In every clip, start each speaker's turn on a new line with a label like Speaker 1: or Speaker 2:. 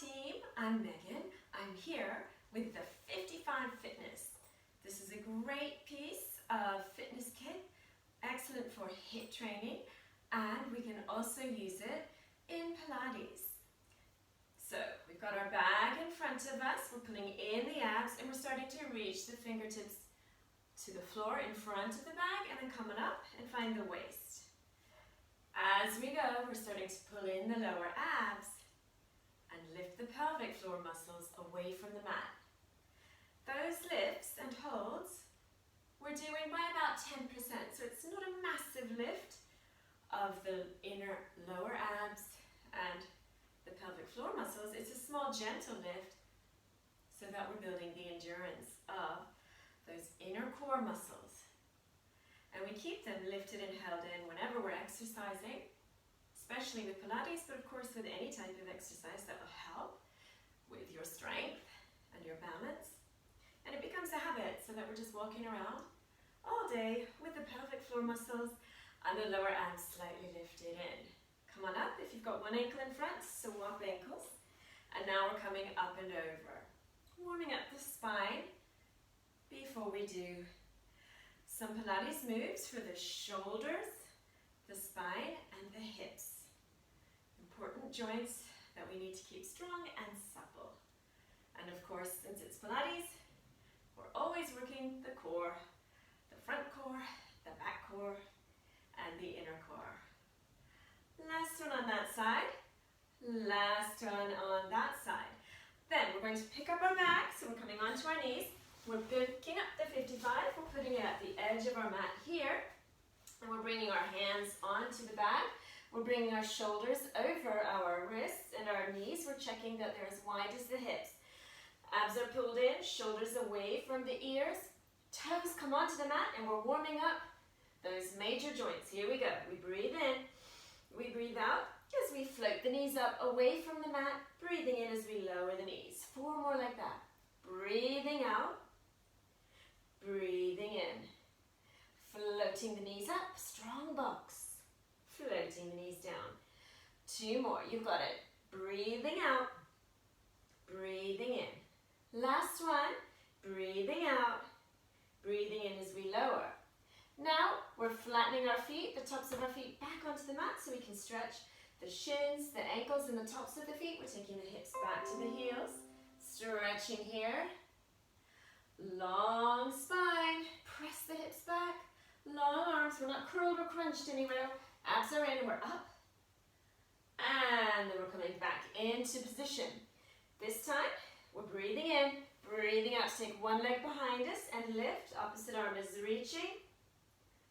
Speaker 1: team, I'm Megan. I'm here with the 55 Fitness. This is a great piece of fitness kit, excellent for HIIT training, and we can also use it in Pilates. So we've got our bag in front of us, we're pulling in the abs and we're starting to reach the fingertips to the floor in front of the bag and then coming up and find the waist. As we go, we're starting to pull in the lower abs and lift the pelvic floor muscles away from the mat. Those lifts and holds we're doing by about 10%, so it's not a massive lift of the inner lower abs and the pelvic floor muscles. It's a small gentle lift so that we're building the endurance of those inner core muscles. And we keep them lifted and held in whenever we're exercising, especially with Pilates, but of course with any type of exercise that will help with your strength and your balance. And it becomes a habit so that we're just walking around all day with the pelvic floor muscles and the lower abs slightly lifted in. Come on up if you've got one ankle in front, so walk the ankles. And now we're coming up and over, warming up the spine before we do some Pilates moves for the shoulders, the spine, and the hips. Important joints that we need to keep strong and supple. And of course, since it's Pilates, we're always working the core, the front core, the back core, and the inner core. Last one on that side, last one on that side. Then we're going to pick up our back, so we're coming onto our knees. We're picking up the 55, we're putting it at the edge of our mat here, and we're bringing our hands onto the back. We're bringing our shoulders over our wrists and our knees. We're checking that they're as wide as the hips. Abs are pulled in, shoulders away from the ears. Toes come onto the mat and we're warming up those major joints. Here we go. We breathe in, we breathe out as we float the knees up away from the mat. Breathing in as we lower the knees. 4 more like that. Breathing out, breathing in. Floating the knees up, strong box. Floating the knees down. 2 more, you've got it. Breathing out, breathing in. Last one, breathing out, breathing in as we lower. Now we're flattening our feet, the tops of our feet back onto the mat so we can stretch the shins, the ankles, and the tops of the feet. We're taking the hips back to the heels, stretching here. Long spine, press the hips back. Long arms, we're not curled or crunched anywhere. Abs are in and we're up. And then we're coming back into position. This time, we're breathing in, breathing out to take one leg behind us and lift. Opposite arm is reaching.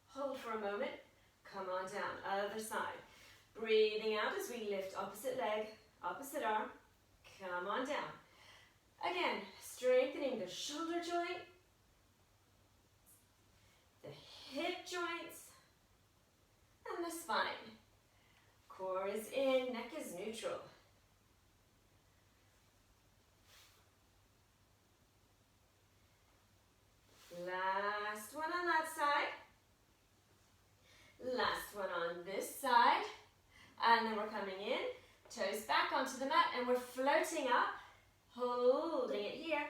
Speaker 1: Hold for a moment. Come on down, other side. Breathing out as we lift opposite leg, opposite arm. Come on down. Again, strengthening the shoulder joint, the hip joints, and the spine. Core is in, neck is neutral. Last one on that side. Last one on this side. And then we're coming in, toes back onto the mat, and we're floating up, holding it here.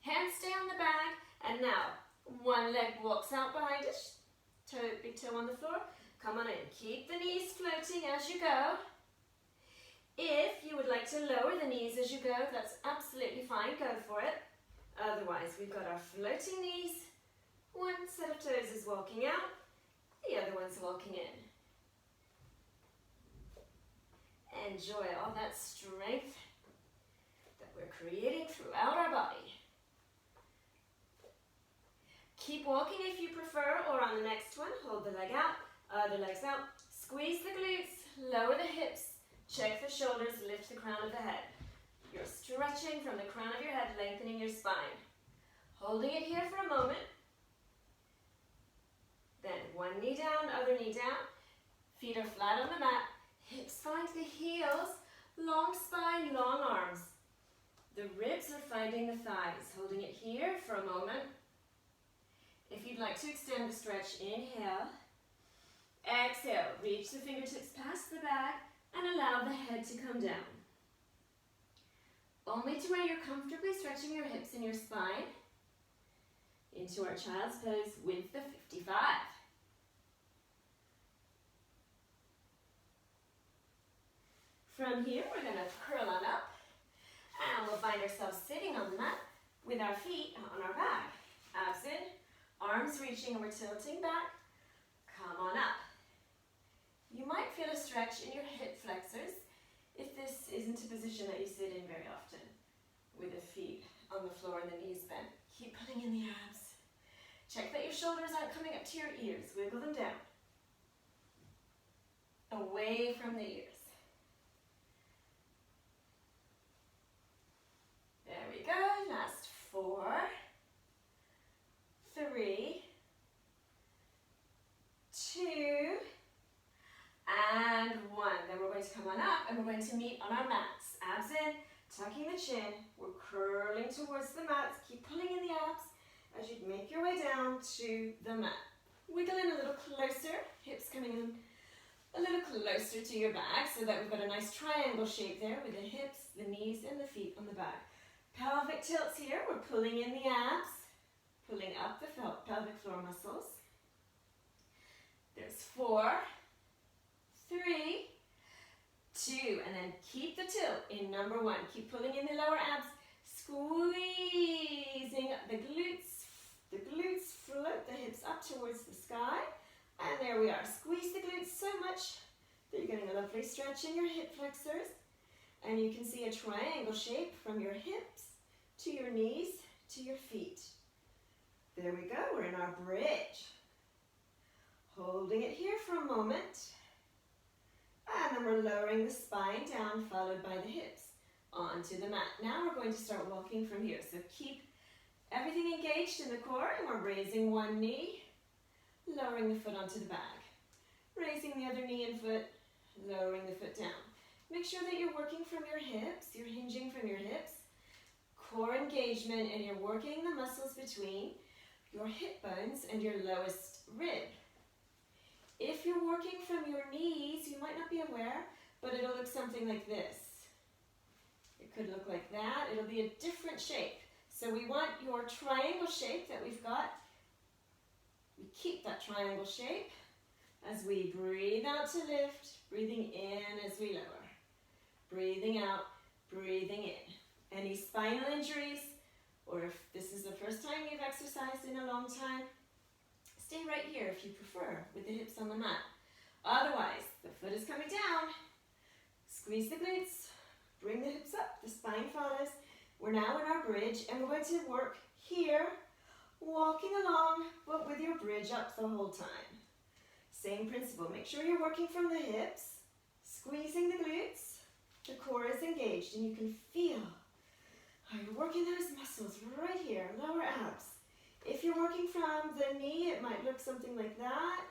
Speaker 1: Hands stay on the bag, and now one leg walks out behind us, big toe on the floor. Come on in, keep the knees floating as you go. If you would like to lower the knees as you go, that's absolutely fine, go for it. Otherwise, we've got our floating knees. One set of toes is walking out, the other one's walking in. Enjoy all that strength that we're creating throughout our body. Keep walking if you prefer, or on the next one, hold the leg out, other legs out. Squeeze the glutes, lower the hips, check the shoulders, lift the crown of the head. You're stretching from the crown of your head, lengthening your spine. Holding it here for a moment. Then one knee down, other knee down. Feet are flat on the mat. Hips find the heels. Long spine, long arms. The ribs are finding the thighs. Holding it here for a moment. If you'd like to extend the stretch, inhale. Exhale, reach the fingertips past the back and allow the head to come down. only to where you're comfortably stretching your hips and your spine into our child's pose with the 55. From here, we're going to curl on up, and we'll find ourselves sitting on the mat with our feet on our back. Abs in, arms reaching, and we're tilting back. Come on up. You might feel a stretch in your hip flexors if this isn't a position that you sit in very often, with the feet on the floor and the knees bent. Keep pulling in the abs. Check that your shoulders aren't coming up to your ears. Wiggle them down. Away from the ears. There we go. Last 4, 3, 2, and 1. Then we're going to come on up and we're going to meet on our mats. Abs in, tucking the chin. We're curling towards the mats. Keep pulling in the abs as you make your way down to the mat. Wiggle in a little closer. Hips coming in a little closer to your back so that we've got a nice triangle shape there with the hips, the knees, and the feet on the back. Pelvic tilts here. We're pulling in the abs, pulling up the pelvic floor muscles. There's 4, 3, 2, and then keep the tilt in number 1. Keep pulling in the lower abs, squeezing the glutes. The glutes float the hips up towards the sky, and there we are. Squeeze the glutes so much that you're getting a lovely stretch in your hip flexors, and you can see a triangle shape from your hips to your knees to your feet. There we go. We're in our bridge. Holding it here for a moment. And then we're lowering the spine down, followed by the hips onto the mat. Now we're going to start walking from here. So keep everything engaged in the core, and we're raising one knee, lowering the foot onto the back. Raising the other knee and foot, lowering the foot down. Make sure that you're working from your hips, you're hinging from your hips, core engagement, and you're working the muscles between your hip bones and your lowest rib. If you're working from your knees, you might not be aware, but it'll look something like this. It could look like that. It'll be a different shape. So we want your triangle shape that we've got. We keep that triangle shape as we breathe out to lift, breathing in as we lower. Breathing out, breathing in. Any spinal injuries, or if this is the first time you've exercised in a long time, stay right here if you prefer, with the hips on the mat. Otherwise, the foot is coming down. Squeeze the glutes, bring the hips up, the spine follows. We're now in our bridge, and we're going to work here, walking along, but with your bridge up the whole time. Same principle. Make sure you're working from the hips, squeezing the glutes. The core is engaged, and you can feel how you're working those muscles right here, lower abs. If you're working from the knee, it might look something like that,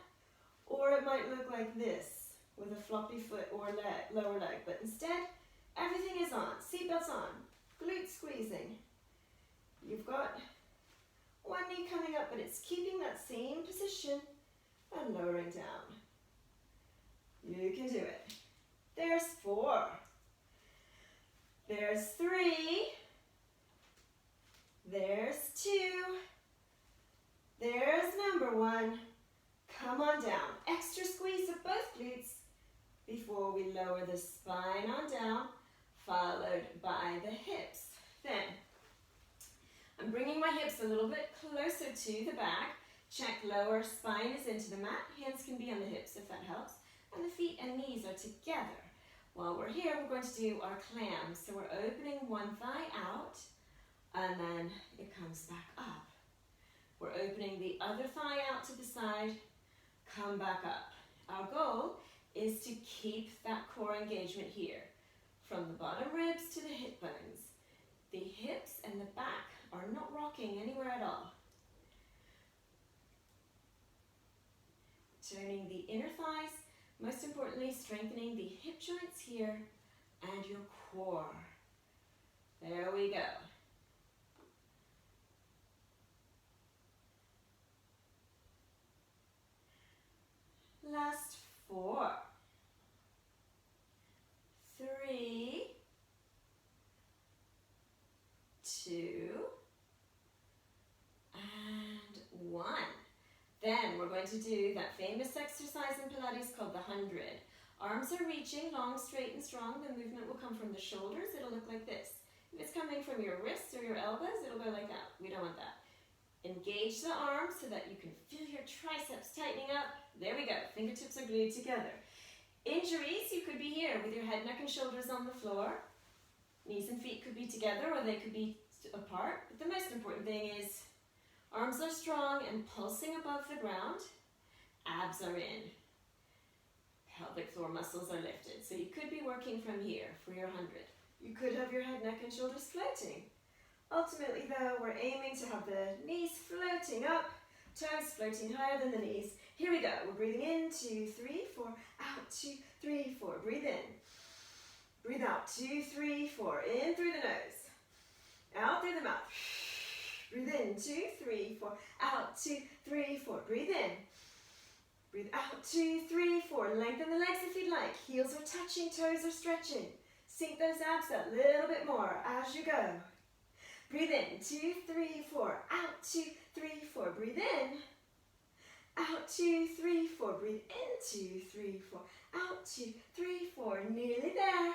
Speaker 1: or it might look like this, with a floppy foot or leg, lower leg. But instead, everything is on. Seatbelts on. Glute squeezing. You've got one knee coming up, but it's keeping that same position and lowering down. You can do it. There's 4. There's 3. There's 2. There's number 1. Come on down. Extra squeeze of both glutes before we lower the spine on down, followed by the hips. Then, I'm bringing my hips a little bit closer to the back. Check lower spine is into the mat. Hands can be on the hips if that helps. And the feet and knees are together. While we're here, we're going to do our clams. So we're opening one thigh out, and then it comes back up. We're opening the other thigh out to the side, come back up. Our goal is to keep that core engagement here, from the bottom ribs to the hip bones. The hips and the back are not rocking anywhere at all. Turning the inner thighs, most importantly, strengthening the hip joints here and your core. There we go. Last 4, 3, going to do that famous exercise in Pilates called the 100. Arms are reaching, long, straight, and strong. The movement will come from the shoulders. It'll look like this. If it's coming from your wrists or your elbows, it'll go like that. We don't want that. Engage the arms so that you can feel your triceps tightening up. There we go. Fingertips are glued together. Injuries, you could be here with your head, neck, and shoulders on the floor. Knees and feet could be together or they could be apart. But the most important thing is arms are strong and pulsing above the ground. Abs are in. Pelvic floor muscles are lifted. So you could be working from here for your 100. You could have your head, neck, and shoulders floating. Ultimately though, we're aiming to have the knees floating up, toes floating higher than the knees. Here we go. We're breathing in, 2, 3, 4, out, 2, 3, 4. Breathe in. Breathe out, 2, 3, 4. In through the nose. Out through the mouth. Breathe in, 2, 3, 4. Out, 2, 3, 4. Breathe in. Breathe out, 2, 3, 4. Lengthen the legs if you'd like. Heels are touching, toes are stretching. Sink those abs a little bit more as you go. Breathe in, 2, 3, 4. Out, 2, 3, 4. Breathe in. Out, 2, 3, 4. Breathe in, 2, 3, 4. Out, 2, 3, 4. Nearly there.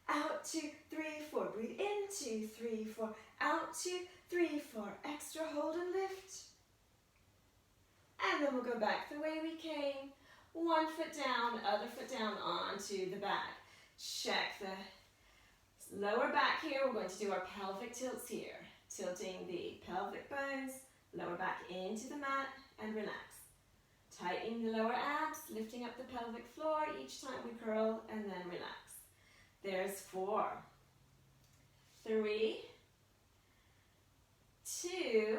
Speaker 1: Out, 2, 3, 4. Breathe in, 2, 3, 4. Out, 2, 3, 4. Extra hold and lift. And then we'll go back the way we came. One foot down, other foot down onto the back. Check the lower back here. We're going to do our pelvic tilts here. Tilting the pelvic bones, lower back into the mat, and relax. Tightening the lower abs, lifting up the pelvic floor each time we curl, and then relax. There's 4, 3, 2,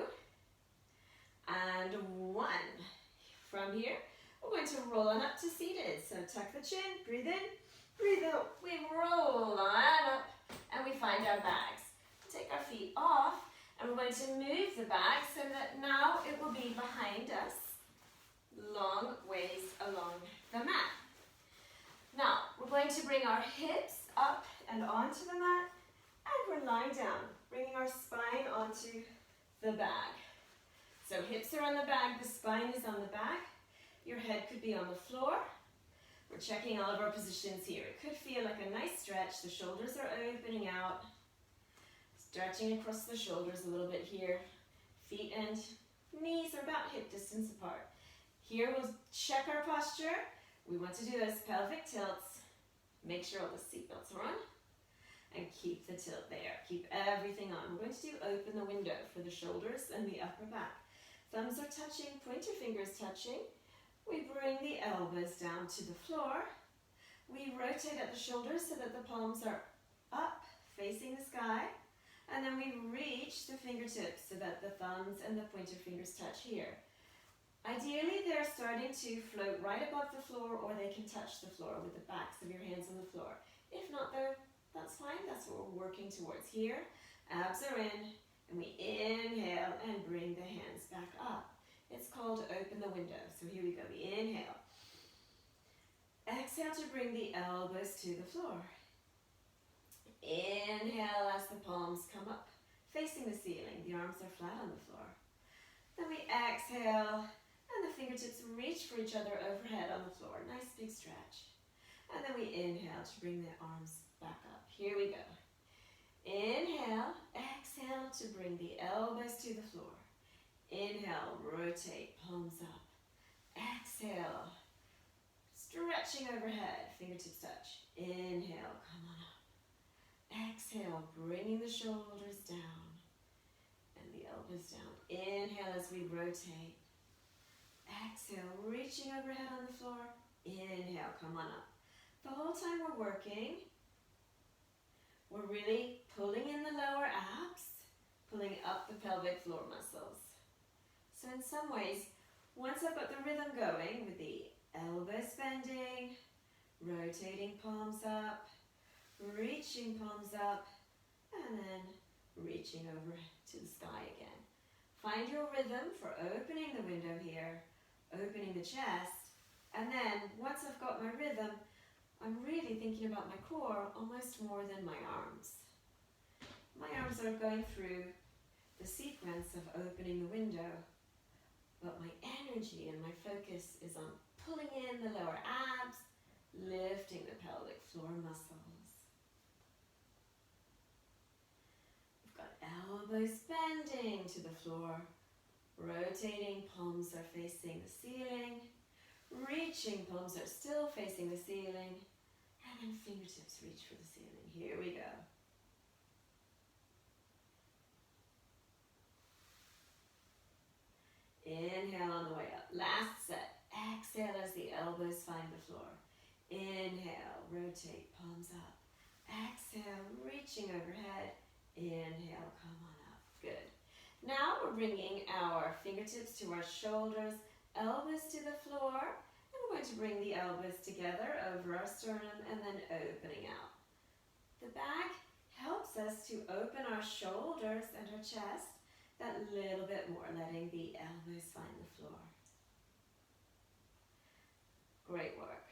Speaker 1: and 1. From here, we're going to roll on up to seated. So tuck the chin, breathe in, breathe out. We roll on up, and we find our bags. Take our feet off, and we're going to move the bag so that now it will be behind us, long ways along the mat. Now, we're going to bring our hips up and onto the mat, and we're lying down, bringing our spine onto the bag. So hips are on the bag, the spine is on the back, your head could be on the floor. We're checking all of our positions here. It could feel like a nice stretch. The shoulders are opening out, stretching across the shoulders a little bit here. Feet and knees are about hip distance apart. Here we'll check our posture. We want to do those pelvic tilts. Make sure all the seatbelts are on. And keep the tilt there. Keep everything on. We're going to do open the window for the shoulders and the upper back. Thumbs are touching, pointer fingers touching. We bring the elbows down to the floor. We rotate at the shoulders so that the palms are up, facing the sky. And then we reach the fingertips so that the thumbs and the pointer fingers touch here. Ideally, they're starting to float right above the floor, or they can touch the floor with the backs of your hands on the floor. If not, though, that's fine. That's what we're working towards here. Abs are in, and we inhale and bring the hands back up. It's called open the window. So here we go. We inhale. Exhale to bring the elbows to the floor. Inhale as the palms come up, facing the ceiling. The arms are flat on the floor. Then we exhale, and the fingertips reach for each other overhead on the floor. Nice big stretch. And then we inhale to bring the arms back up. Here we go. Inhale, exhale to bring the elbows to the floor. Inhale, rotate, palms up. Exhale, stretching overhead, fingertips touch. Inhale, come on up. Exhale, bringing the shoulders down and the elbows down. Inhale as we rotate. Exhale, reaching overhead on the floor. Inhale, come on up. The whole time we're working, we're really pulling in the lower abs, pulling up the pelvic floor muscles. So in some ways, once I've got the rhythm going with the elbows bending, rotating palms up, reaching palms up, and then reaching over to the sky again. Find your rhythm for opening the window here, opening the chest, and then once I've got my rhythm, I'm really thinking about my core almost more than my arms. My arms are going through the sequence of opening the window, but my energy and my focus is on pulling in the lower abs, lifting the pelvic floor muscles. We've got elbows bending to the floor, rotating, palms are facing the ceiling, reaching, palms are still facing the ceiling, and then fingertips reach for the ceiling. Here we go. Inhale on the way up. Last set. Exhale as the elbows find the floor. Inhale, rotate, palms up. Exhale, reaching overhead. Inhale, come on up. Good. Now we're bringing our fingertips to our shoulders, elbows to the floor, and we're going to bring the elbows together over our sternum and then opening out. The back helps us to open our shoulders and our chest that little bit more, letting the elbows find the floor. Great work.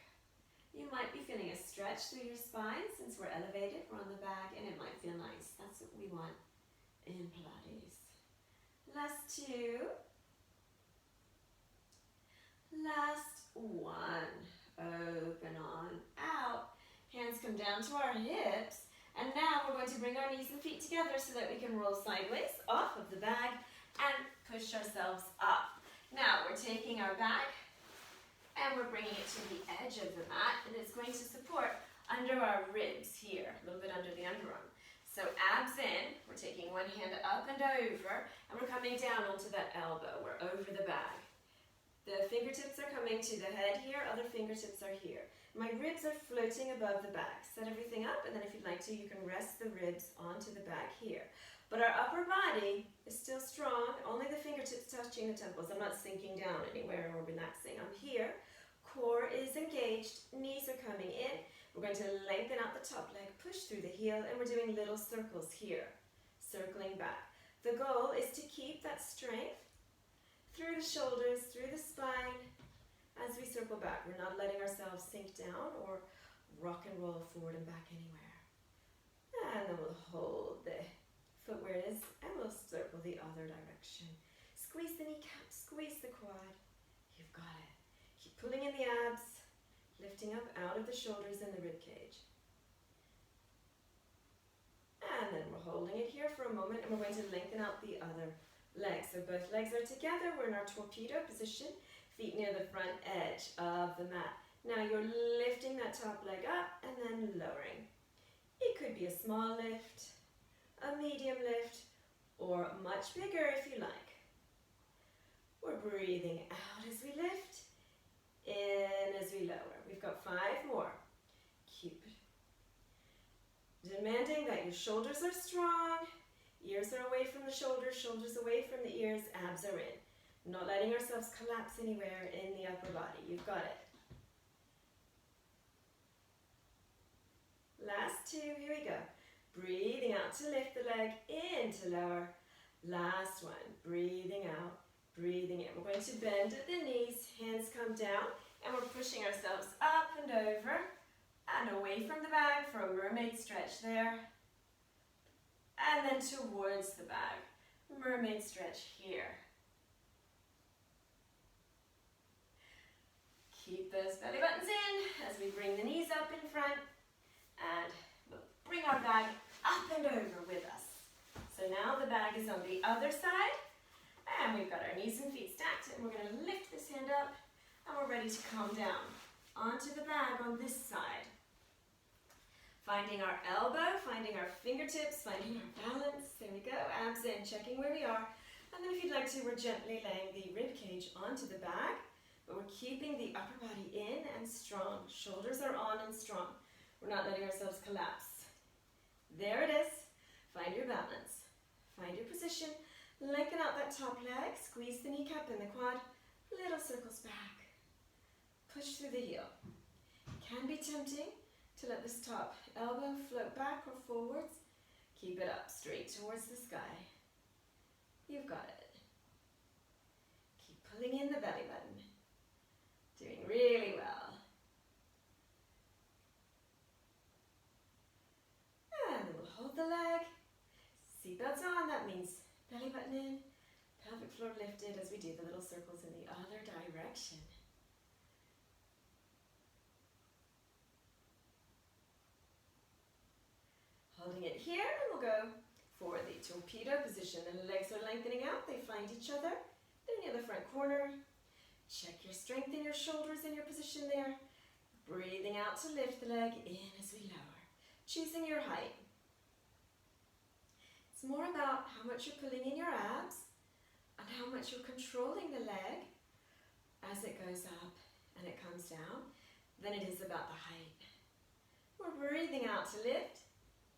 Speaker 1: You might be feeling a stretch through your spine since we're elevated, we're on the back, and it might feel nice. That's what we want in Pilates. Last two. Last one. Open on out. Hands come down to our hips. And now we're going to bring our knees and feet together so that we can roll sideways off of the bag and push ourselves up. Now we're taking our bag and we're bringing it to the edge of the mat, and it's going to support under our ribs here, a little bit under the underarm. So abs in, we're taking one hand up and over, and we're coming down onto that elbow. We're over the bag. The fingertips are coming to the head here, other fingertips are here. My ribs are floating above the back. Set everything up, and then if you'd like to, you can rest the ribs onto the back here. But our upper body is still strong, only the fingertips touching the temples. I'm not sinking down anywhere or relaxing. I'm here. Core is engaged, knees are coming in. We're going to lengthen out the top leg, push through the heel, and we're doing little circles here, circling back. The goal is to keep that strength through the shoulders, through the spine. As we circle back, we're not letting ourselves sink down or rock and roll forward and back anywhere. And then we'll hold the foot where it is, and we'll circle the other direction. Squeeze the kneecap, squeeze the quad. You've got it. Keep pulling in the abs, lifting up out of the shoulders and the rib cage. And then we're holding it here for a moment, and we're going to lengthen out the other leg. So both legs are together. We're in our torpedo position. Feet near the front edge of the mat. Now you're lifting that top leg up and then lowering. It could be a small lift, a medium lift, or much bigger if you like. We're breathing out as we lift, in as we lower. We've got 5 more. Keep demanding that your shoulders are strong, ears are away from the shoulders, shoulders away from the ears, abs are in. Not letting ourselves collapse anywhere in the upper body. You've got it. Last 2, here we go. Breathing out to lift the leg, in to lower. Last one, breathing out, breathing in. We're going to bend at the knees, hands come down, and we're pushing ourselves up and over and away from the bag for a mermaid stretch there. And then towards the bag. Mermaid stretch here. Keep those belly buttons in as we bring the knees up in front, and we'll bring our bag up and over with us. So now the bag is on the other side, and we've got our knees and feet stacked, and we're going to lift this hand up, and we're ready to come down onto the bag on this side. Finding our elbow, finding our fingertips, finding our balance. There we go, abs in, checking where we are. And then if you'd like to, we're gently laying the rib cage onto the bag. But we're keeping the upper body in and strong. Shoulders are on and strong. We're not letting ourselves collapse. There it is. Find your balance. Find your position. Lengthen out that top leg. Squeeze the kneecap and the quad. Little circles back. Push through the heel. Can be tempting to let this top elbow float back or forwards. Keep it up, straight towards the sky. You've got it. Keep pulling in the belly button. Doing really well. And then we'll hold the leg. Seatbelts on, that means belly button in, Pelvic floor lifted as we do the little circles in the other direction. Holding it here, and we'll go for the torpedo position. The legs are lengthening out, they find each other. Then near the front corner. Check your strength in your shoulders in your position there. Breathing out to lift the leg in as we lower. Choosing your height. It's more about how much you're pulling in your abs and how much you're controlling the leg as it goes up and it comes down than it is about the height. We're breathing out to lift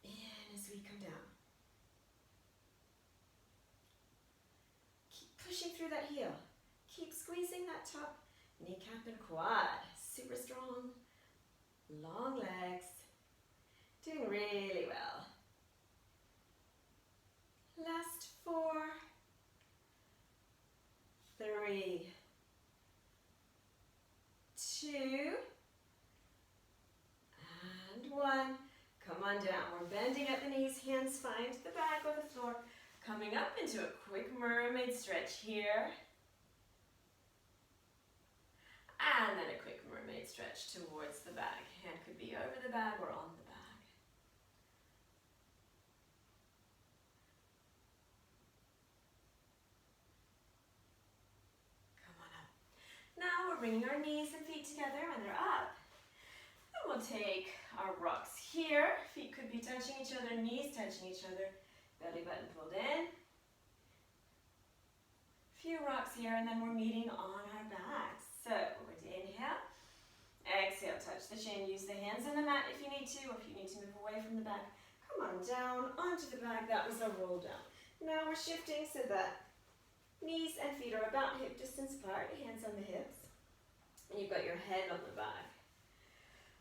Speaker 1: in as we come down. Keep pushing through that heel. Keep squeezing that top kneecap and quad. Super strong, long legs. Doing really well. Last 4, 3, 2, and 1. Come on down. We're bending at the knees, hands find the back or the floor. Coming up into a quick mermaid stretch here. And then a quick mermaid stretch towards the back. Hand could be over the bag or on the bag. Now we're bringing our knees and feet together and they're up. And we'll take our rocks here. Feet could be touching each other, knees touching each other. Belly button pulled in. Few rocks here and then we're meeting on our backs. So we're going to inhale. Exhale, touch the chin. Use the hands on the mat if you need to, or if you need to move away from the back. Come on down, onto the back. That was a roll down. Now we're shifting so that knees and feet are about hip distance apart, hands on the hips, and you've got your head on the back.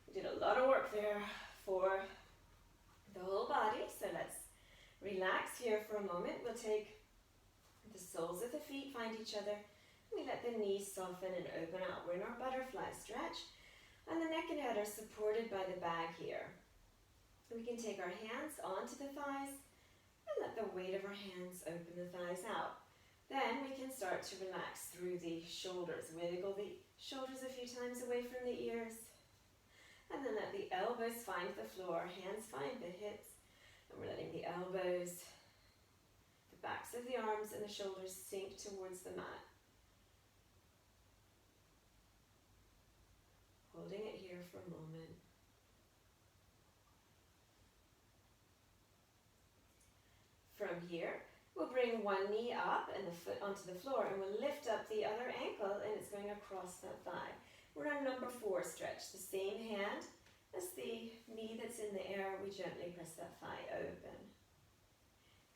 Speaker 1: We did a lot of work there for the whole body, so let's relax here for a moment. We'll take the soles of the feet, find each other, and we let the knees soften and open out. We're in our butterfly stretch, and the neck and head are supported by the bag here. We can take our hands onto the thighs, and let the weight of our hands open the thighs out. Then we can start to relax through the shoulders. Wiggle the shoulders a few times away from the ears. And then let the elbows find the floor, hands find the hips. And we're letting the elbows, the backs of the arms and the shoulders sink towards the mat. Holding it here for a moment. From here, we'll bring one knee up and the foot onto the floor, and we'll lift up the other ankle, and it's going across that thigh. We're on number 4 stretch. The same hand as the knee that's in the air, we gently press that thigh open.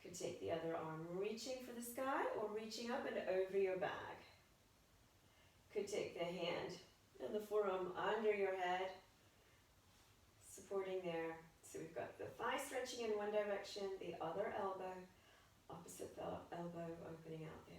Speaker 1: Could take the other arm reaching for the sky or reaching up and over your bag. Could take the hand and the forearm under your head, supporting there. So we've got the thigh stretching in one direction, the other elbow, opposite the elbow opening out there.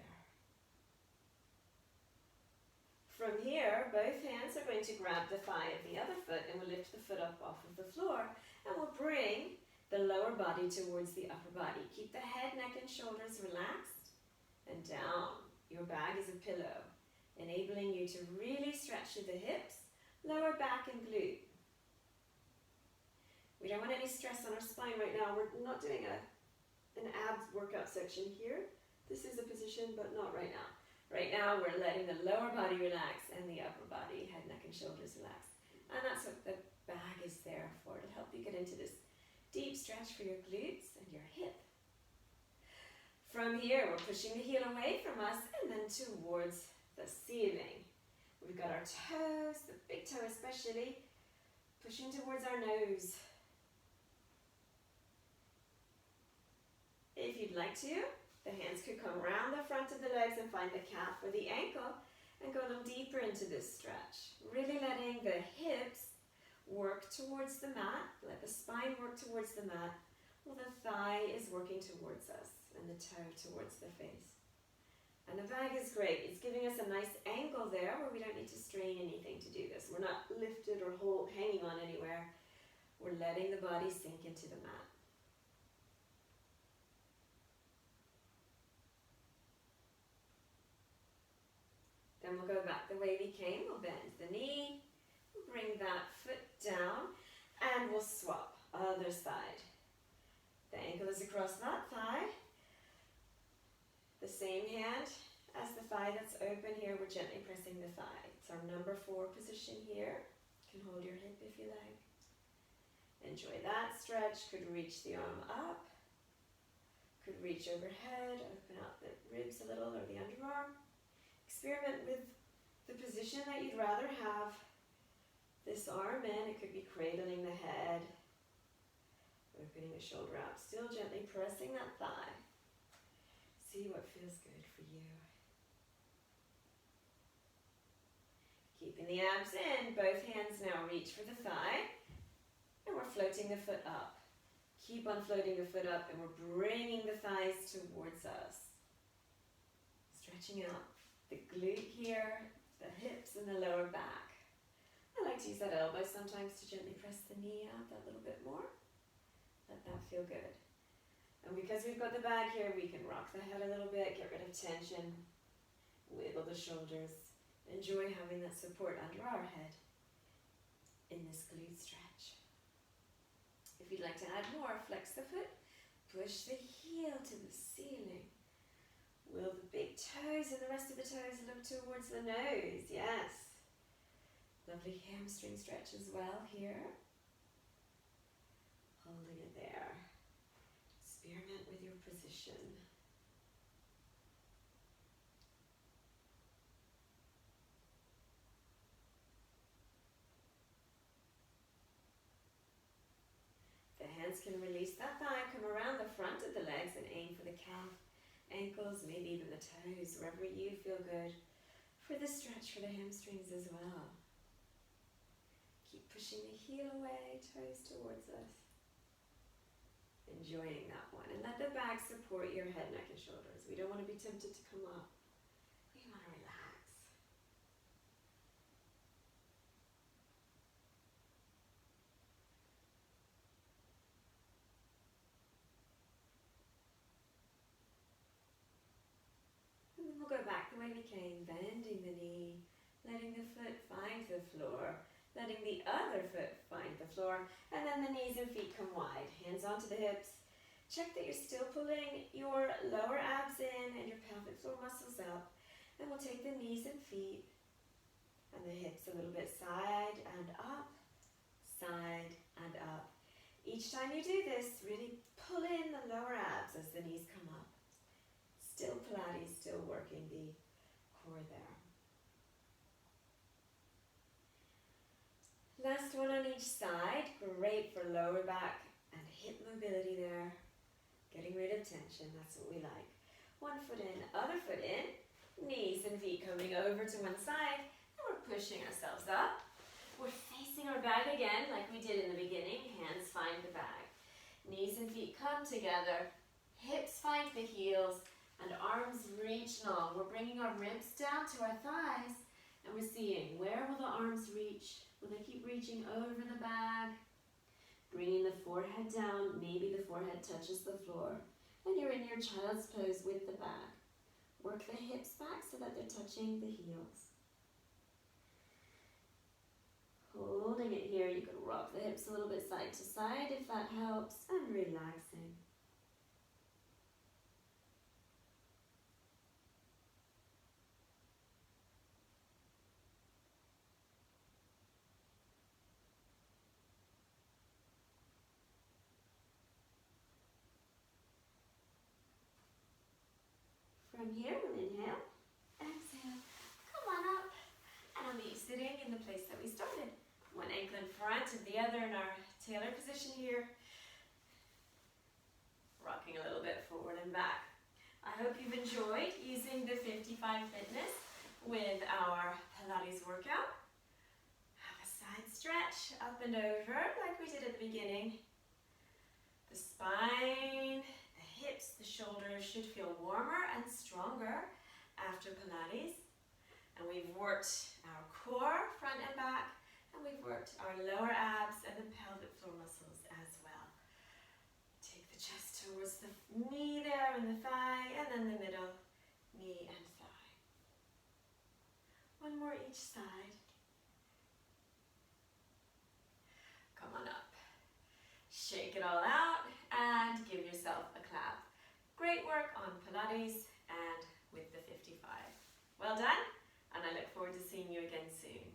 Speaker 1: From here, both hands are going to grab the thigh of the other foot, and we'll lift the foot up off of the floor, and we'll bring the lower body towards the upper body. Keep the head, neck, and shoulders relaxed and down. Your bag is a pillow, enabling you to really stretch through the hips, lower back, and glute. We don't want any stress on our spine right now. We're not doing an abs workout section here. This is a position, but not right now. Right now, we're letting the lower body relax and the upper body, head, neck, and shoulders relax. And that's what the bag is there for, to help you get into this deep stretch for your glutes and your hip. From here, we're pushing the heel away from us and then towards the ceiling. We've got our toes, the big toe especially, pushing towards our nose. If you'd like to, the hands could come around the front of the legs and find the calf or the ankle and go a little deeper into this stretch. Really letting the hips work towards the mat, let the spine work towards the mat, while the thigh is working towards us and the toe towards the face. And the bag is great. It's giving us a nice angle there where we don't need to strain anything to do this. We're not lifted or hanging on anywhere. We're letting the body sink into the mat. we'll swap, other side. The ankle is across that thigh. The same hand as the thigh that's open here, we're gently pressing the thigh. It's our number 4 position here. You can hold your hip if you like. Enjoy that stretch. Could reach the arm up. Could reach overhead, open up the ribs a little or the underarm. Experiment with the position that you'd rather have this arm in. It could be cradling the head, opening the shoulder out, still gently pressing that thigh. See what feels good for you. Keeping the abs in, both hands now reach for the thigh, and we're floating the foot up. Keep on floating the foot up, and we're bringing the thighs towards us. Stretching out the glute here, the hips and the lower back. I like to use that elbow sometimes to gently press the knee out that little bit more. Let that feel good. And because we've got the bag here, we can rock the head a little bit, get rid of tension, wiggle the shoulders. Enjoy having that support under our head in this glute stretch. If you'd like to add more, flex the foot, push the heel to the ceiling. Will the big toes and the rest of the toes look towards the nose? Yes. Lovely hamstring stretch as well here. Holding it there. Experiment with your position. The hands can release that thigh, come around the front of the legs and aim for the calf, ankles, maybe even the toes, wherever you feel good for the stretch for the hamstrings as well. Keep pushing the heel away, toes towards us. Enjoying that one. And let the back support your head, neck, and shoulders. We don't want to be tempted to come up. We want to relax. And then we'll go back the way we came, bending the knee, letting the foot find the floor, letting the other foot find the floor, and then the knees and feet come wide. Hands onto the hips. Check that you're still pulling your lower abs in and your pelvic floor muscles up. And we'll take the knees and feet and the hips a little bit side and up, side and up. Each time you do this, really pull in the lower abs as the knees come up. Still Pilates, still working the core there. Last one on each side. Great for lower back and hip mobility there. Getting rid of tension, that's what we like. One foot in, other foot in. Knees and feet coming over to one side. And we're pushing ourselves up. We're facing our bag again like we did in the beginning. Hands find the bag. Knees and feet come together. Hips find the heels. And arms reach long. We're bringing our ribs down to our thighs. And we're seeing, where will the arms reach? Will they keep reaching over the bag? Bringing the forehead down, maybe the forehead touches the floor. And you're in your child's pose with the bag. Work the hips back so that they're touching the heels. Holding it here, you can rock the hips a little bit side to side if that helps, and relaxing. From here, we'll inhale, exhale, come on up, and I'll meet you sitting in the place that we started. One ankle in front of the other in our tailor position here. Rocking a little bit forward and back. I hope you've enjoyed using the 55 Fitness with our Pilates workout. Have a side stretch up and over like we did at the beginning. The spine, hips, the shoulders should feel warmer and stronger after Pilates. And we've worked our core, front and back, and we've worked our lower abs and the pelvic floor muscles as well. Take the chest towards the knee there and the thigh, and then the middle, knee and thigh. One more each side. Come on up. it all out and give yourself a clap. Great work on Pilates and with the 55. Well done, and I look forward to seeing you again soon.